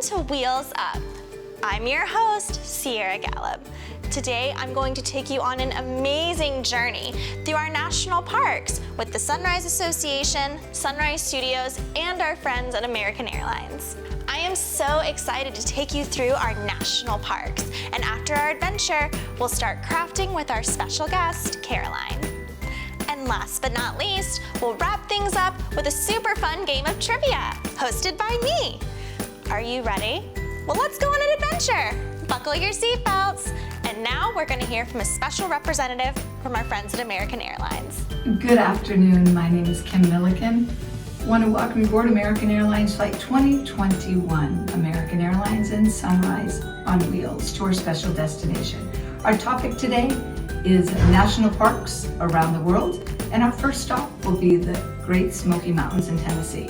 to Wheels Up. I'm your host, Sierra Gallup. Today, I'm going to take you on an amazing journey through our national parks with the Sunrise Association, Sunrise Studios, and our friends at American Airlines. I am so excited to take you through our national parks, and after our adventure, we'll start crafting with our special guest, Caroline. And last but not least, we'll wrap things up with a super fun game of trivia, hosted by me. Are you ready? Well, let's go on an adventure. Buckle your seatbelts. And now we're going to hear from a special representative from our friends at American Airlines. Good afternoon. My name is Kim Milliken. I want to welcome you aboard American Airlines Flight 2021, American Airlines and Sunrise on Wheels to our special destination. Our topic today is national parks around the world, and our first stop will be the Great Smoky Mountains in Tennessee.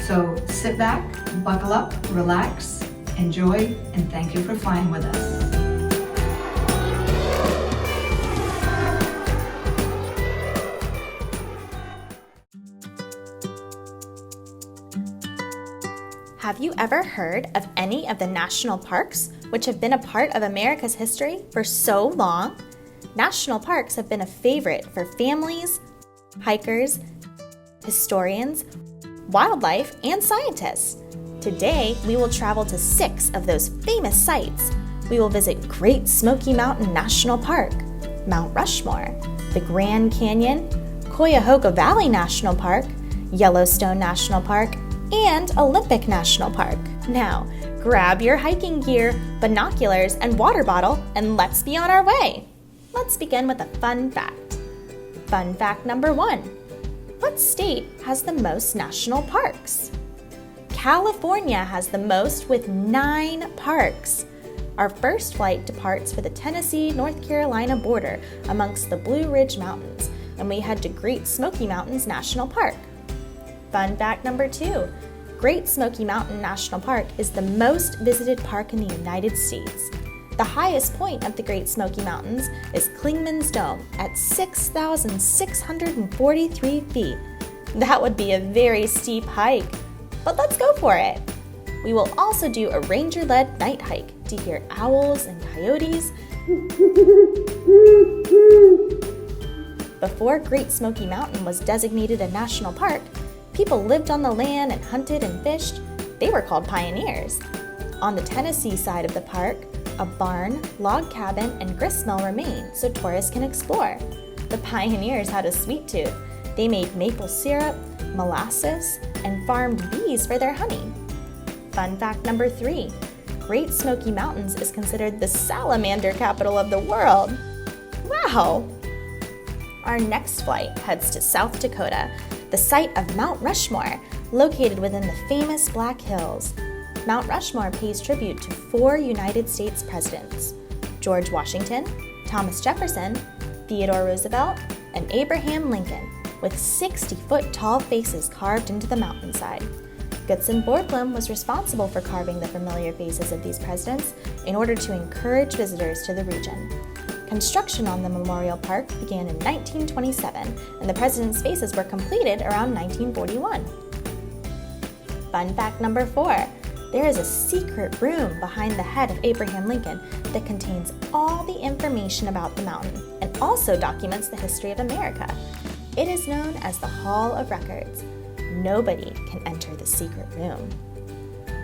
So sit back, buckle up, relax, enjoy, and thank you for flying with us. Have you ever heard of any of the national parks which have been a part of America's history for so long? National parks have been a favorite for families, hikers, historians, wildlife, and scientists. Today, we will travel to 6 of those famous sites. We will visit Great Smoky Mountain National Park, Mount Rushmore, the Grand Canyon, Cuyahoga Valley National Park, Yellowstone National Park, and Olympic National Park. Now, grab your hiking gear, binoculars, and water bottle, and let's be on our way. Let's begin with a fun fact. Fun fact number 1. What state has the most national parks? California has the most with 9 parks. Our first flight departs for the Tennessee-North Carolina border amongst the Blue Ridge Mountains, and we head to Great Smoky Mountains National Park. Fun fact number 2. Great Smoky Mountain National Park is the most visited park in the United States. The highest point of the Great Smoky Mountains is Clingman's Dome at 6,643 feet. That would be a very steep hike, but let's go for it. We will also do a ranger-led night hike to hear owls and coyotes. Before Great Smoky Mountain was designated a national park, people lived on the land and hunted and fished. They were called pioneers. On the Tennessee side of the park, a barn, log cabin, and gristmill remain so tourists can explore. The pioneers had a sweet tooth. They made maple syrup, molasses, and farmed bees for their honey. Fun fact number 3. Great Smoky Mountains is considered the salamander capital of the world. Wow! Our next flight heads to South Dakota, the site of Mount Rushmore, located within the famous Black Hills. Mount Rushmore pays tribute to 4 United States presidents: George Washington, Thomas Jefferson, Theodore Roosevelt, and Abraham Lincoln, with 60-foot tall faces carved into the mountainside. Gutzon Borglum was responsible for carving the familiar faces of these presidents in order to encourage visitors to the region. Construction on the Memorial Park began in 1927, and the presidents' faces were completed around 1941. Fun fact number 4. There is a secret room behind the head of Abraham Lincoln that contains all the information about the mountain and also documents the history of America. It is known as the Hall of Records. Nobody can enter the secret room.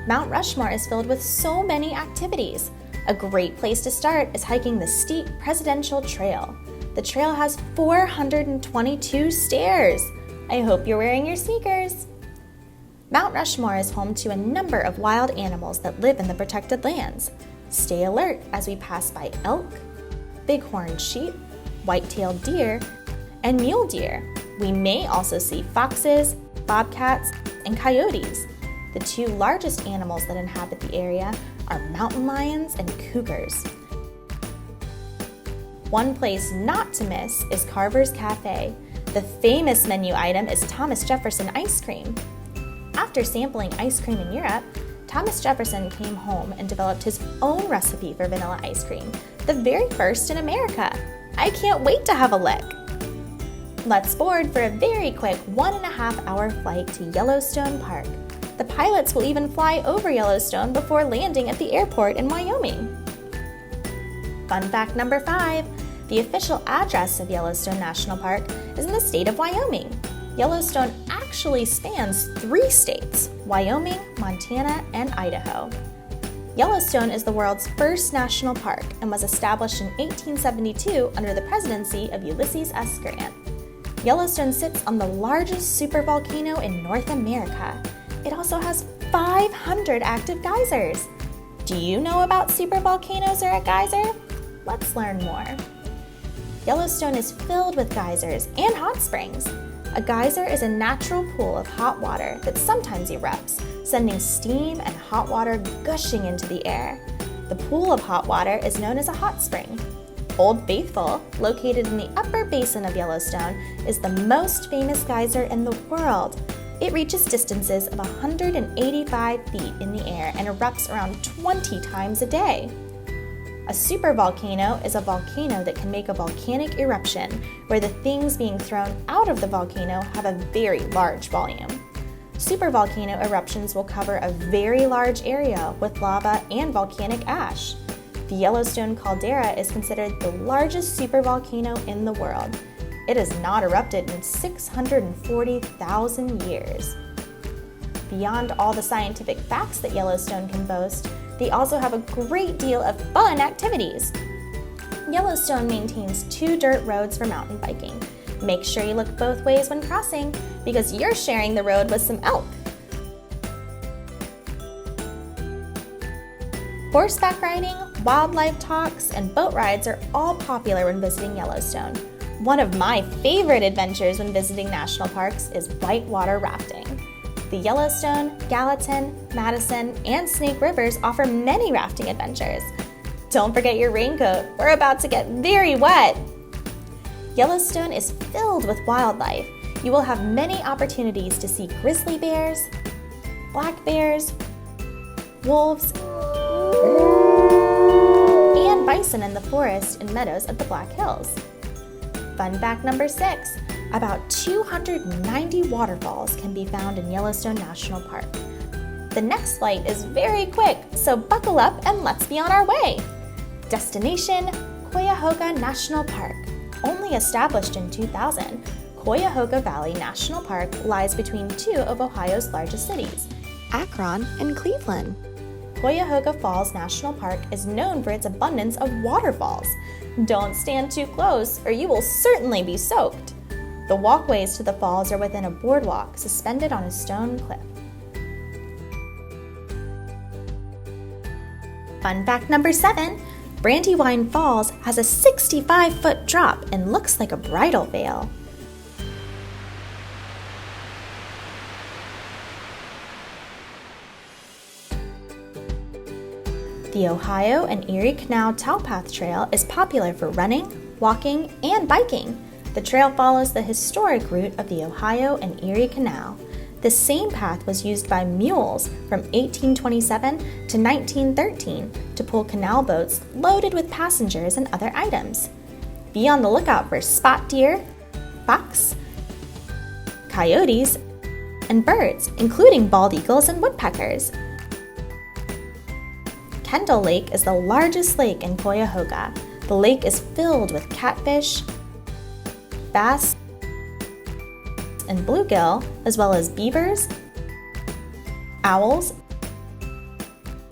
Mount Rushmore is filled with so many activities. A great place to start is hiking the steep Presidential Trail. The trail has 422 stairs. I hope you're wearing your sneakers. Mount Rushmore is home to a number of wild animals that live in the protected lands. Stay alert as we pass by elk, bighorn sheep, white-tailed deer, and mule deer. We may also see foxes, bobcats, and coyotes. The 2 largest animals that inhabit the area are mountain lions and cougars. One place not to miss is Carver's Cafe. The famous menu item is Thomas Jefferson ice cream. After sampling ice cream in Europe, Thomas Jefferson came home and developed his own recipe for vanilla ice cream, the very first in America. I can't wait to have a lick. Let's board for a very quick 1.5-hour flight to Yellowstone Park. The pilots will even fly over Yellowstone before landing at the airport in Wyoming. Fun fact number 5, the official address of Yellowstone National Park is in the state of Wyoming. Yellowstone actually spans 3 states, Wyoming, Montana, and Idaho. Yellowstone is the world's first national park and was established in 1872 under the presidency of Ulysses S. Grant. Yellowstone sits on the largest supervolcano in North America. It also has 500 active geysers. Do you know about supervolcanoes or a geyser? Let's learn more. Yellowstone is filled with geysers and hot springs. A geyser is a natural pool of hot water that sometimes erupts, sending steam and hot water gushing into the air. The pool of hot water is known as a hot spring. Old Faithful, located in the upper basin of Yellowstone, is the most famous geyser in the world. It reaches distances of 185 feet in the air and erupts around 20 times a day. A supervolcano is a volcano that can make a volcanic eruption, where the things being thrown out of the volcano have a very large volume. Supervolcano eruptions will cover a very large area with lava and volcanic ash. The Yellowstone caldera is considered the largest supervolcano in the world. It has not erupted in 640,000 years. Beyond all the scientific facts that Yellowstone can boast, they also have a great deal of fun activities. Yellowstone maintains 2 dirt roads for mountain biking. Make sure you look both ways when crossing, because you're sharing the road with some elk. Horseback riding, wildlife talks, and boat rides are all popular when visiting Yellowstone. One of my favorite adventures when visiting national parks is whitewater rafting. The Yellowstone, Gallatin, Madison, and Snake Rivers offer many rafting adventures. Don't forget your raincoat, we're about to get very wet! Yellowstone is filled with wildlife. You will have many opportunities to see grizzly bears, black bears, wolves, and bison in the forest and meadows of the Black Hills. Fun fact number 6, about 290 waterfalls can be found in Yellowstone National Park. The next flight is very quick, so buckle up and let's be on our way. Destination, Cuyahoga National Park. Only established in 2000, Cuyahoga Valley National Park lies between 2 of Ohio's largest cities, Akron and Cleveland. Cuyahoga Falls National Park is known for its abundance of waterfalls. Don't stand too close or you will certainly be soaked. The walkways to the falls are within a boardwalk suspended on a stone cliff. Fun fact number 7, Brandywine Falls has a 65-foot drop and looks like a bridal veil. The Ohio and Erie Canal Towpath Trail is popular for running, walking, and biking. The trail follows the historic route of the Ohio and Erie Canal. The same path was used by mules from 1827 to 1913 to pull canal boats loaded with passengers and other items. Be on the lookout for spot deer, fox, coyotes, and birds, including bald eagles and woodpeckers. Kendall Lake is the largest lake in Cuyahoga. The lake is filled with catfish, bass, and bluegill, as well as beavers, owls,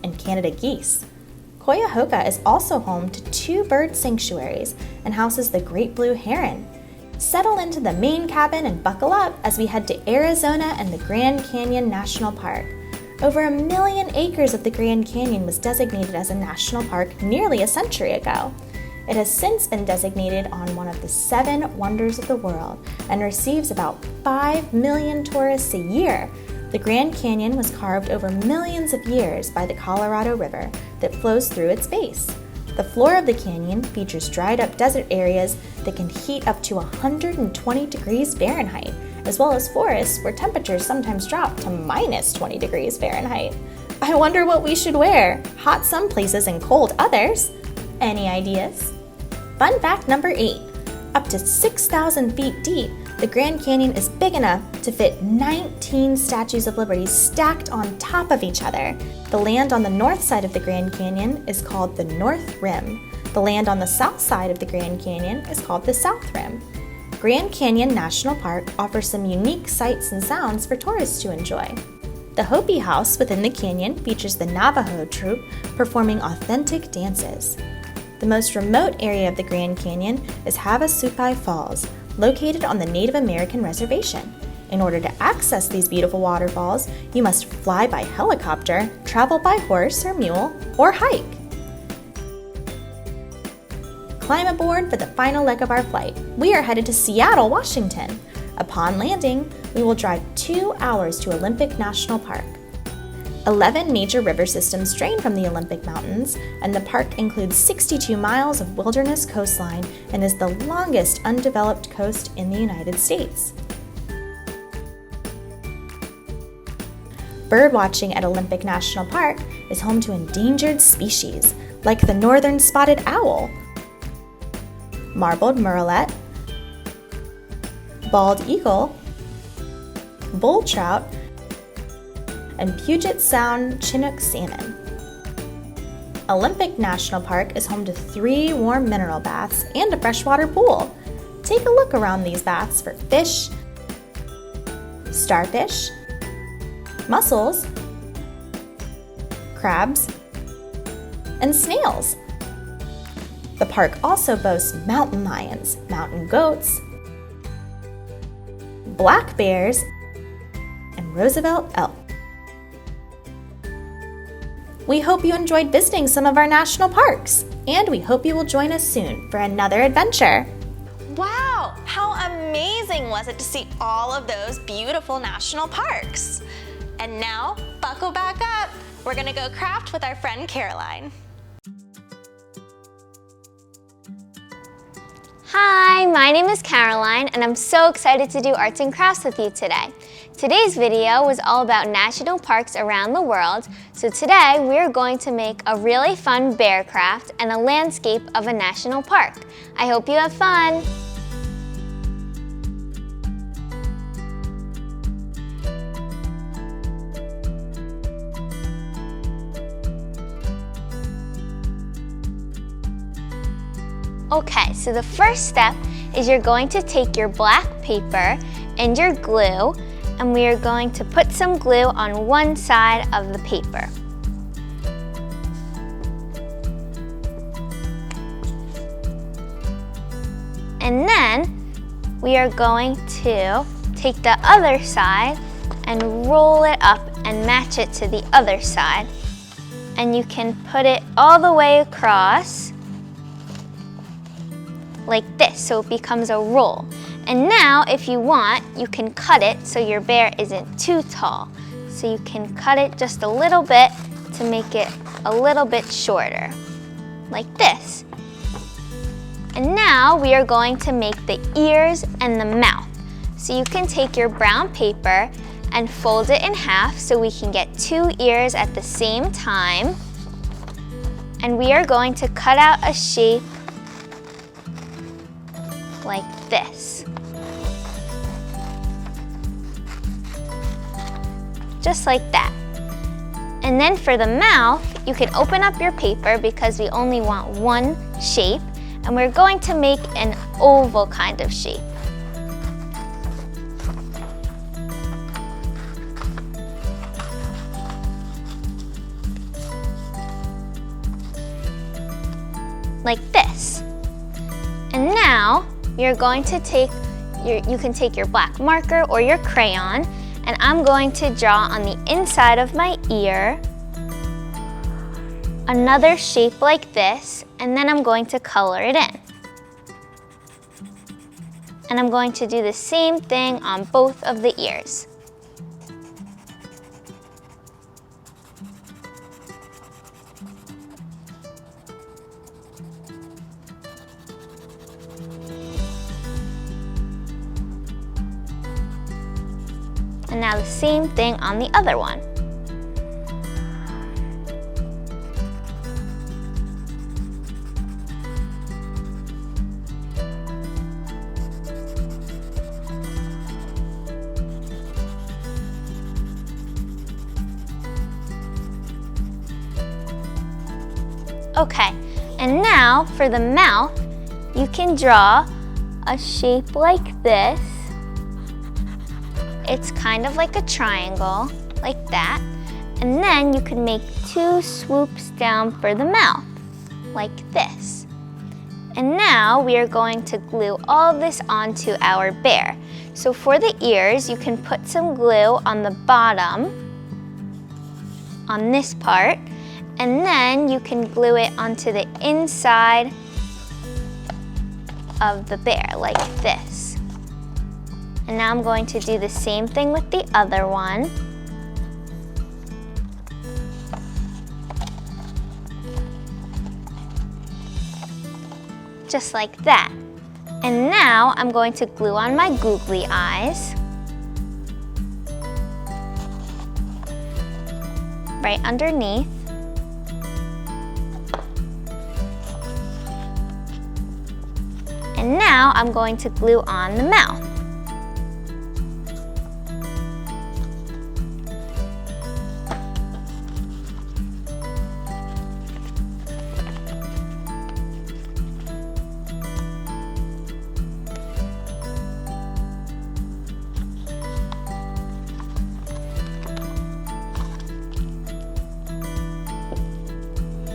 and Canada geese. Cuyahoga is also home to 2 bird sanctuaries and houses the great blue heron. Settle into the main cabin and buckle up as we head to Arizona and the Grand Canyon National Park. Over 1 million acres of the Grand Canyon was designated as a national park nearly a century ago. It has since been designated on one of the 7 wonders of the world and receives about 5 million tourists a year. The Grand Canyon was carved over millions of years by the Colorado River that flows through its base. The floor of the canyon features dried up desert areas that can heat up to 120 degrees Fahrenheit, as well as forests where temperatures sometimes drop to minus 20 degrees Fahrenheit. I wonder what we should wear. Hot some places and cold others. Any ideas? Fun fact number 8. Up to 6,000 feet deep, the The Grand Canyon is big enough to fit 19 Statues of Liberty stacked on top of each other. The land on the north side of the Grand Canyon is called the North Rim. The land on the south side of the Grand Canyon is called the South Rim. Grand Canyon National Park offers some unique sights and sounds for tourists to enjoy. The Hopi House within the canyon features the Navajo troupe performing authentic dances. The most remote area of the Grand Canyon is Havasupai Falls, located on the Native American reservation. In order to access these beautiful waterfalls, you must fly by helicopter, travel by horse or mule, or hike. Climb aboard for the final leg of our flight. We are headed to Seattle, Washington. Upon landing, we will drive 2 hours to Olympic National Park. 11 major river systems drain from the Olympic Mountains, and the park includes 62 miles of wilderness coastline and is the longest undeveloped coast in the United States. Birdwatching at Olympic National Park is home to endangered species like the northern spotted owl, marbled murrelet, bald eagle, bull trout, and Puget Sound Chinook salmon. Olympic National Park is home to 3 warm mineral baths and a freshwater pool. Take a look around these baths for fish, starfish, mussels, crabs, and snails. The park also boasts mountain lions, mountain goats, black bears, and Roosevelt elk. We hope you enjoyed visiting some of our national parks, and we hope you will join us soon for another adventure. Wow, how amazing was it to see all of those beautiful national parks? And now, buckle back up. We're gonna go craft with our friend Caroline. Hi, my name is Caroline, and I'm so excited to do arts and crafts with you today. Today's video was all about national parks around the world, so today we're going to make a really fun bear craft and a landscape of a national park. I hope you have fun! Okay, so the first step is you're going to take your black paper and your glue, and we are going to put some glue on one side of the paper. And then we are going to take the other side and roll it up and match it to the other side. And you can put it all the way across like this, so it becomes a roll. And now, if you want, you can cut it so your bear isn't too tall. So you can cut it just a little bit to make it a little bit shorter, like this. And now we are going to make the ears and the mouth. So you can take your brown paper and fold it in half so we can get 2 ears at the same time. And we are going to cut out a shape like this. Just like that. And then for the mouth, you can open up your paper because we only want one shape, and we're going to make an oval kind of shape. Like this. And now you're going to take you can take your black marker or your crayon, and I'm going to draw on the inside of my ear another shape like this, and then I'm going to color it in. And I'm going to do the same thing on both of the ears. And now the same thing on the other one. Okay, and now for the mouth, you can draw a shape like this. It's kind of like a triangle, like that. And then you can make 2 swoops down for the mouth, like this. And now we are going to glue all of this onto our bear. So for the ears, you can put some glue on the bottom, on this part, and then you can glue it onto the inside of the bear, like this. And now I'm going to do the same thing with the other one. Just like that. And now I'm going to glue on my googly eyes. Right underneath. And now I'm going to glue on the mouth.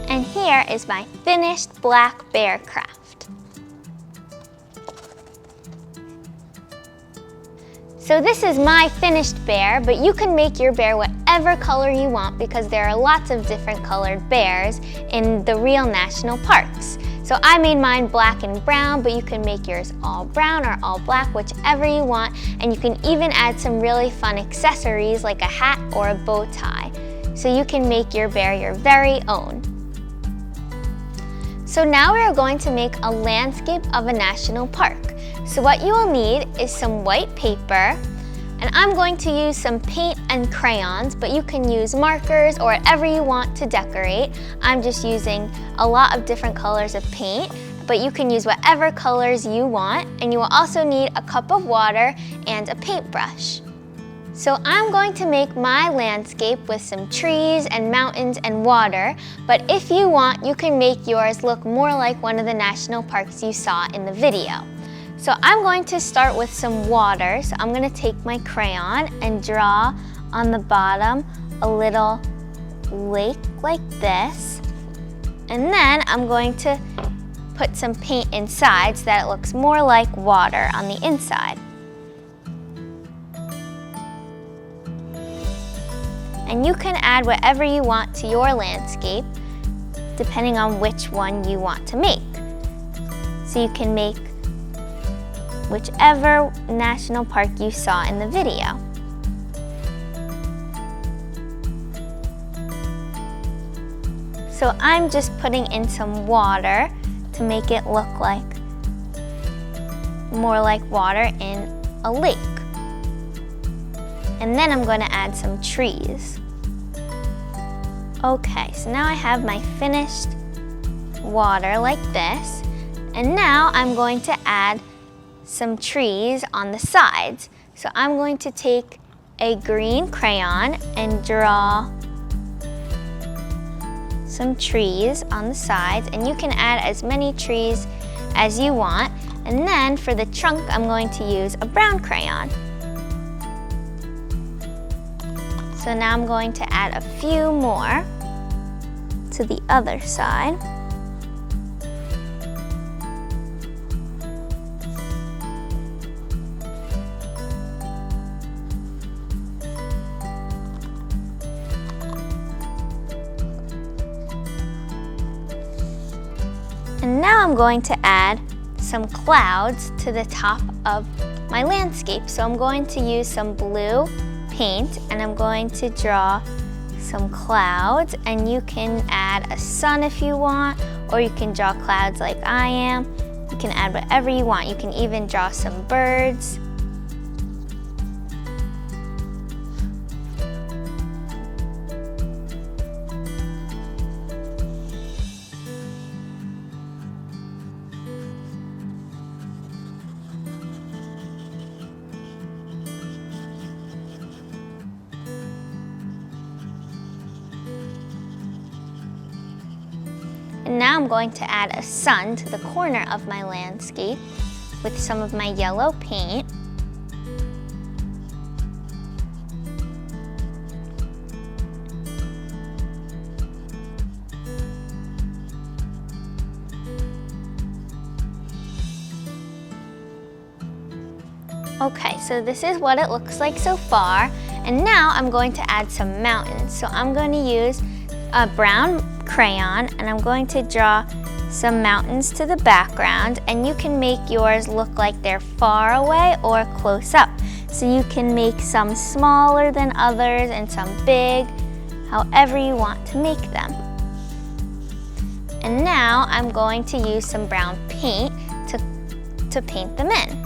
And here is my finished black bear craft. So this is my finished bear, but you can make your bear whatever color you want because there are lots of different colored bears in the real national parks. So I made mine black and brown, but you can make yours all brown or all black, whichever you want. And you can even add some really fun accessories like a hat or a bow tie. So you can make your bear your very own. So now we are going to make a landscape of a national park. So what you will need is some white paper, and I'm going to use some paint and crayons, but you can use markers or whatever you want to decorate. I'm just using a lot of different colors of paint, but you can use whatever colors you want, and you will also need a cup of water and a paintbrush. So I'm going to make my landscape with some trees and mountains and water, but if you want, you can make yours look more like one of the national parks you saw in the video. So I'm going to start with some water. So I'm going to take my crayon and draw on the bottom a little lake like this. And then I'm going to put some paint inside so that it looks more like water on the inside. And you can add whatever you want to your landscape, depending on which one you want to make. So you can make whichever national park you saw in the video. So I'm just putting in some water to make it look like more like water in a lake. And then I'm going to add some trees. Okay, so now I have my finished water like this. And now I'm going to add some trees on the sides. So I'm going to take a green crayon and draw some trees on the sides. And you can add as many trees as you want. And then for the trunk, I'm going to use a brown crayon. So now I'm going to add a few more to the other side. And now I'm going to add some clouds to the top of my landscape. So I'm going to use some blue paint and I'm going to draw some clouds, and you can add a sun if you want, or you can draw clouds like I am. You can add whatever you want. You can even draw some birds. And now I'm going to add a sun to the corner of my landscape with some of my yellow paint. Okay, so this is what it looks like so far. And now I'm going to add some mountains. So I'm going to use a brown crayon and I'm going to draw some mountains to the background, and you can make yours look like they're far away or close up. So you can make some smaller than others and some big, however you want to make them. And now I'm going to use some brown paint to paint them in.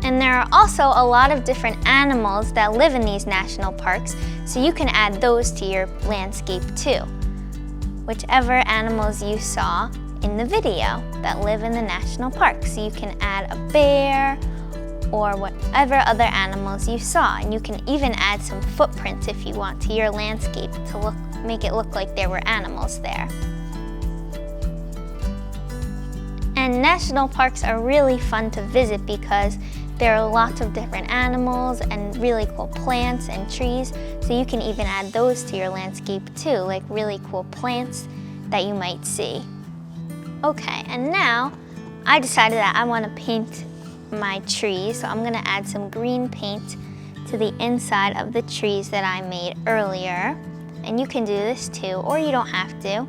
And there are also a lot of different animals that live in these national parks, so you can add those to your landscape too. Whichever animals you saw in the video that live in the national park. So you can add a bear or whatever other animals you saw. And you can even add some footprints if you want to your landscape to make it look like there were animals there. And national parks are really fun to visit because there are lots of different animals and really cool plants and trees, so you can even add those to your landscape too, like really cool plants that you might see. Okay, and now I decided that I want to paint my trees, so I'm going to add some green paint to the inside of the trees that I made earlier. And you can do this too, or you don't have to.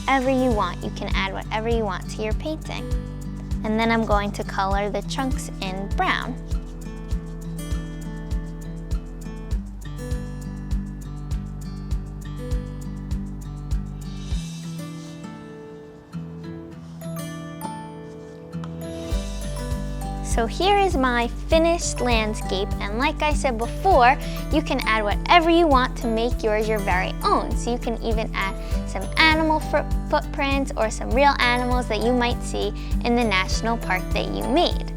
Whatever you want, you can add whatever you want to your painting. And then I'm going to color the trunks in brown. So here is my finished landscape, and like I said before, you can add whatever you want to make yours your very own. So you can even add some animal footprints or some real animals that you might see in the national park that you made.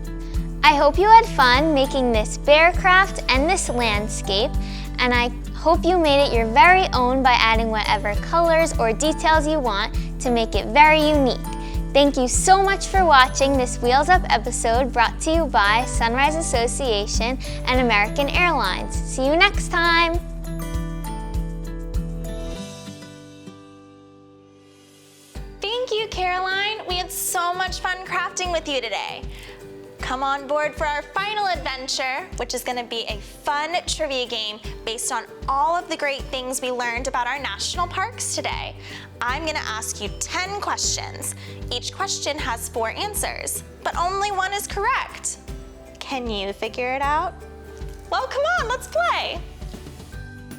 I hope you had fun making this bear craft and this landscape, and I hope you made it your very own by adding whatever colors or details you want to make it very unique. Thank you so much for watching this Wheels Up episode brought to you by Sunrise Association and American Airlines. See you next time! Thank you, Caroline. We had so much fun crafting with you today. Come on board for our final adventure, which is going to be a fun trivia game based on all of the great things we learned about our national parks today. I'm going to ask you 10 questions. Each question has 4 answers, but only one is correct. Can you figure it out? Well, come on, let's play.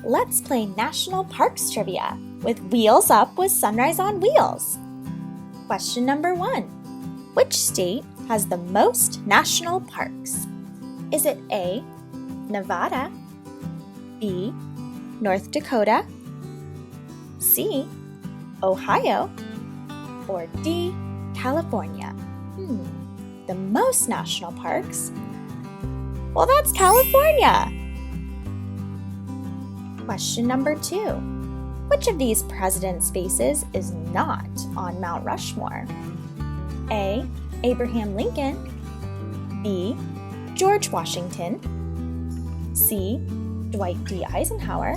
Let's play National Parks Trivia with Wheels Up with Sunrise on Wheels. Question number 1. Which state has the most national parks? Is it A, Nevada, B, North Dakota, C, Ohio, or D, California? The most national parks? Well, that's California. Question number 2. Which of these presidents' faces is not on Mount Rushmore? A, Abraham Lincoln, B, George Washington, C, Dwight D. Eisenhower,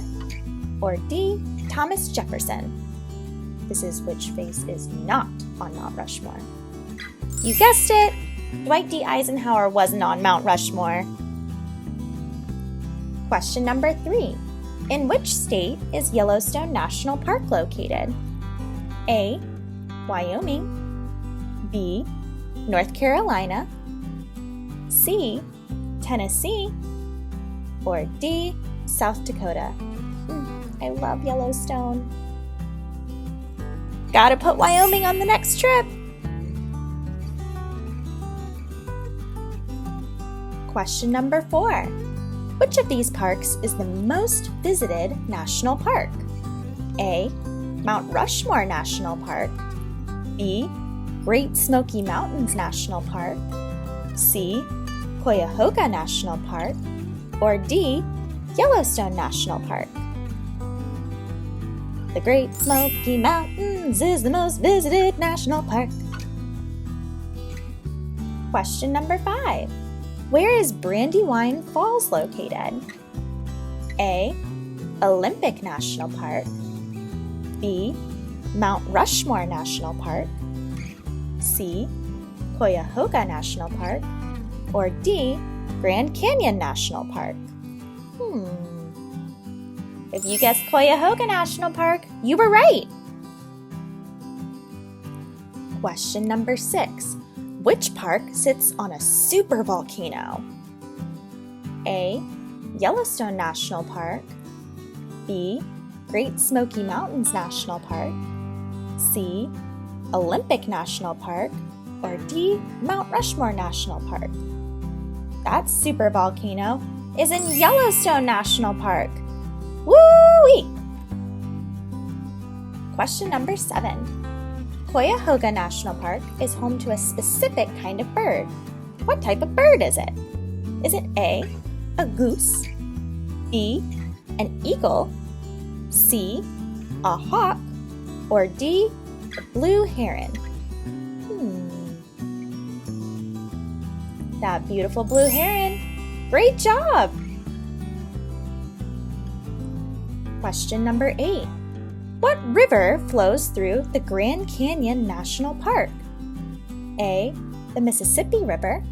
or D, Thomas Jefferson? This is which face is not on Mount Rushmore. You guessed it! Dwight D. Eisenhower wasn't on Mount Rushmore. Question number 3. In which state is Yellowstone National Park located? A, Wyoming, B, North Carolina, C, Tennessee, or D, South Dakota? I love Yellowstone. Gotta put Wyoming on the next trip. Question number 4. Which of these parks is the most visited national park? A, Mount Rushmore National Park, B, Great Smoky Mountains National Park, C. Cuyahoga National Park, or D. Yellowstone National Park? The Great Smoky Mountains is the most visited national park. Question number 5. Where is Brandywine Falls located? A. Olympic National Park, B. Mount Rushmore National Park, C. Cuyahoga National Park, or D. Grand Canyon National Park? If you guessed Cuyahoga National Park, you were right! Question number 6. Which park sits on a supervolcano? A. Yellowstone National Park, B. Great Smoky Mountains National Park, C. Olympic National Park, or D. Mount Rushmore National Park? That supervolcano is in Yellowstone National Park. Woo-wee! Question number 7. Cuyahoga National Park is home to a specific kind of bird. What type of bird is it? Is it A. a goose, B. an eagle, C. a hawk, or D. a blue heron? That beautiful blue heron. Great job! Question number 8. What river flows through the Grand Canyon National Park? A. the Mississippi River,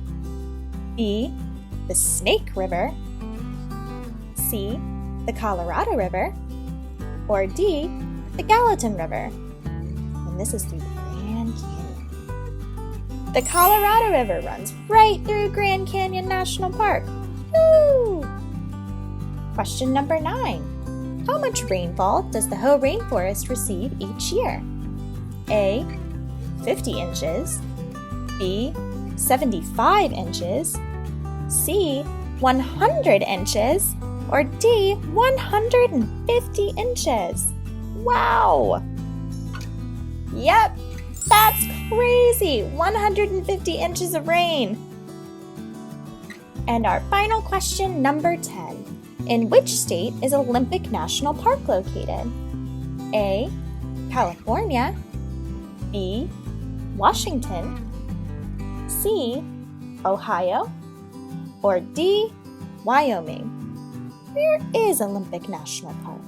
B. the Snake River, C. the Colorado River, or D. the Gallatin River? And this is through the Grand Canyon. The Colorado River runs right through Grand Canyon National Park. Woo! Question number 9. How much rainfall does the Hoh Rainforest receive each year? A. 50 inches, B. 75 inches, C. 100 inches, or D. 150 inches? Wow! Yep, that's crazy! 150 inches of rain! And our final question, number 10. In which state is Olympic National Park located? A. California, B. Washington, C. Ohio, or D. Wyoming? Where is Olympic National Park?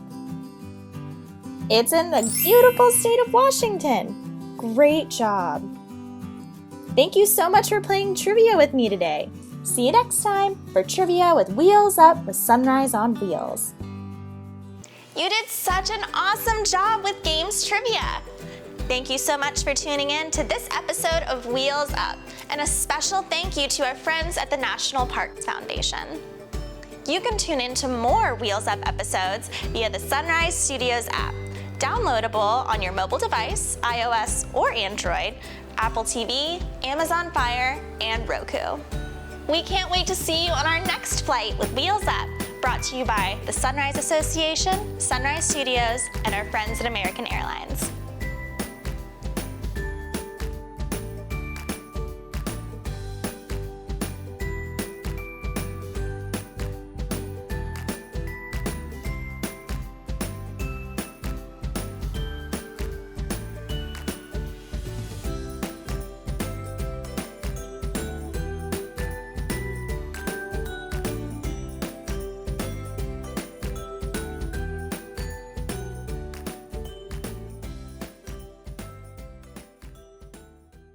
It's in the beautiful state of Washington. Great job! Thank you so much for playing trivia with me today. See you next time for Trivia with Wheels Up with Sunrise on Wheels. You did such an awesome job with Games Trivia! Thank you so much for tuning in to this episode of Wheels Up, and a special thank you to our friends at the National Parks Foundation. You can tune in to more Wheels Up episodes via the Sunrise Studios app, downloadable on your mobile device, iOS or Android, Apple TV, Amazon Fire, and Roku. We can't wait to see you on our next flight with Wheels Up, brought to you by the Sunrise Association, Sunrise Studios, and our friends at American Airlines.